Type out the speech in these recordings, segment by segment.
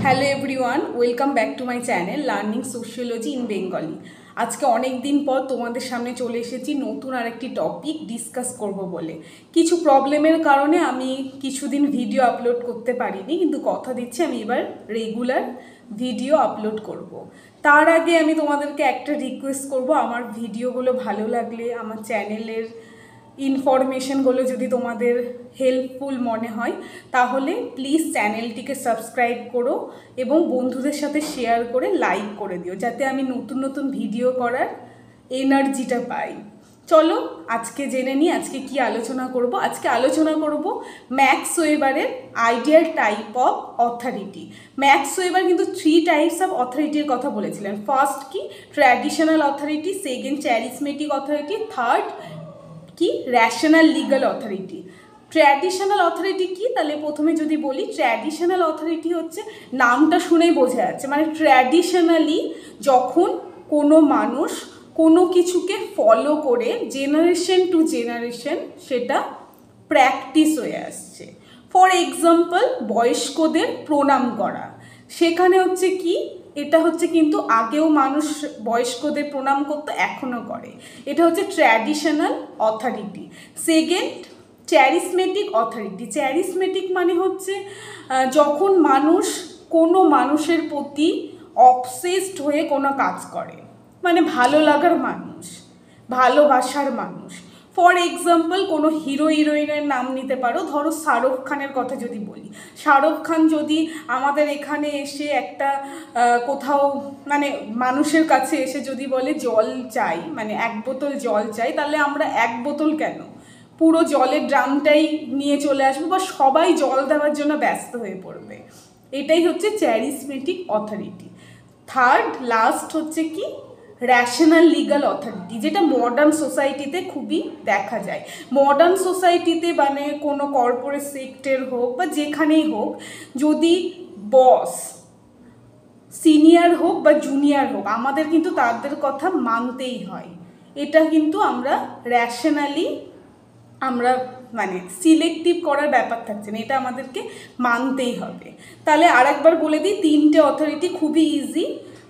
Hello everyone, welcome back to my channel learning sociology in Bengali. আজকে অনেক দিন পর তোমাদের সামনে চলে এসেছি নতুন আরেকটি টপিক ডিসকাস করব বলে। কিছু প্রবলেমের কারণে আমি কিছুদিন ভিডিও আপলোড করতে পারিনি, কিন্তু কথা দিচ্ছি আমি এবার রেগুলার ভিডিও আপলোড করব। তার আগে আমি তোমাদেরকে একটা রিকোয়েস্ট করব, আমার ভিডিওগুলো ভালো লাগলে, আমার চ্যানেলের ইনফরমেশনগুলো যদি তোমাদের হেল্পফুল মনে হয় তাহলে প্লিজ চ্যানেলটিকে সাবস্ক্রাইব করো এবং বন্ধুদের সাথে শেয়ার করে লাইক করে দিও, যাতে আমি নতুন নতুন ভিডিও করার এনার্জিটা পাই। চলো আজকে জেনে নিই আজকে কি আলোচনা করব। আজকে আলোচনা করব ম্যাক্স ওয়েবারের ideal type of authority. Max Weber কিন্তু 3 টাইপস অফ অথরিটির কথা বলেছিলেন। ফার্স্ট কি traditional authority, second charismatic authority, third কি rational legal authority. Traditional authority কি, তাহলে প্রথমে যদি বলি ট্র্যাডিশনাল অথরিটি হচ্ছে, নামটা শুনেই বোঝা যাচ্ছে, মানে ট্র্যাডিশনালি যখন কোনো মানুষ কোনো কিছুকে ফলো করে জেনারেশন টু জেনারেশন সেটা প্র্যাকটিস হয়ে আসছে। ফর এক্সাম্পল বয়স্কদের প্রণাম করা, সেখানে হচ্ছে কি এটা হচ্ছে কিন্তু আগেও মানুষ বয়স্কদের প্রণাম করতো, এখনও করে। এটা হচ্ছে traditional authority. Second charismatic authority. Charismatic মানে হচ্ছে যখন মানুষ কোনো মানুষের প্রতি অবসেসড হয়ে কোনো কাজ করে, মানে ভালো লাগার মানুষ, ভালোবাসার মানুষ। ফর এক্সাম্পল কোনো হিরো হিরোইনের নাম নিতে পারো, ধরো শাহরুখ খানের কথা যদি বলি, শাহরুখ খান যদি আমাদের এখানে এসে একটা কোথাও মানে মানুষের কাছে এসে যদি বলে জল চাই, মানে 1 বোতল জল চাই, তাহলে আমরা 1 বোতল কেন, পুরো জলের ড্রামটাই নিয়ে চলে আসবো, বা সবাই জল দেওয়ার জন্য ব্যস্ত হয়ে পড়বে। এটাই হচ্ছে চ্যারিসমেটিক অথরিটি। থার্ড লাস্ট হচ্ছে কি র্যাশনাল লিগাল অথরিটি, যেটা মডার্ন সোসাইটিতে খুবই দেখা যায়। মডার্ন সোসাইটিতে মানে কোনো কর্পোরেট সেক্টর হোক বা যেখানেই হোক, যদি বস সিনিয়র হোক বা জুনিয়র হোক, আমাদের কিন্তু তাদের কথা মানতেই হয়। এটা কিন্তু আমরা র্যাশনালি আমরা মানে সিলেক্টিভ করার ব্যাপার থাকছে না, এটা আমাদেরকে মানতেই হবে। তাহলে আর একবার বলে দিই, 3টে অথরিটি খুবই ইজি,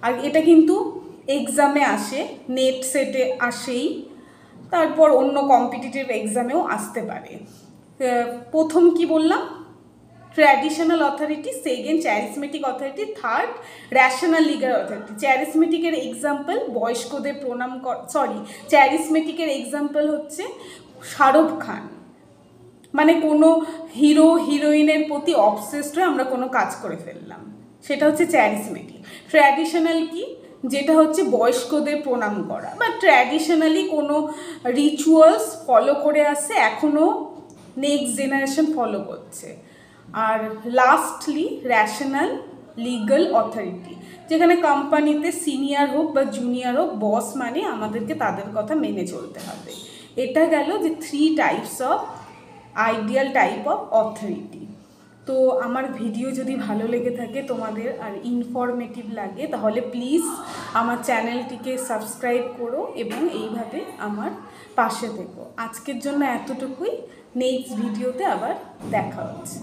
আর এটা কিন্তু এক্সামে আসে, নেট সেটে আসেই, তারপর অন্য কম্পিটিটিভ এক্সামেও আসতে পারে। প্রথম কি বললাম, traditional authority, second charismatic authority, third rational legal authority. চ্যারিসমেটিকের এক্সাম্পল বয়স্কদের প্রণাম চ্যারিসমেটিকের এক্সাম্পল হচ্ছে শাহরুখ খান, মানে কোনো হিরো হিরোইনের প্রতি অবসেসড হয়ে আমরা কোনো কাজ করে ফেললাম, সেটা হচ্ছে চ্যারিসমেটিক। ট্র্যাডিশনাল কি, যেটা হচ্ছে বয়স্কদের প্রণাম করা, বা ট্র্যাডিশনালি কোনো রিচুয়ালস ফলো করে আসছে, এখনও নেক্সট জেনারেশন ফলো করছে। আর লাস্টলি র্যাশনাল লিগাল অথরিটি, যেখানে কোম্পানিতে সিনিয়র হোক বা জুনিয়র হোক, বস মানে আমাদেরকে তাদের কথা মেনে চলতে হবে। এটা গেল যে 3 types of ideal type of authority. তো আমার ভিডিও যদি ভালো লেগে থাকে তোমাদের আর ইনফরমেটিভ লাগে, তাহলে প্লিজ আমার চ্যানেলটিকে সাবস্ক্রাইব করো এবং এইভাবে আমার পাশে থেকো। আজকের জন্য এতটুকুই, নেক্সট ভিডিওতে আবার দেখা হচ্ছে।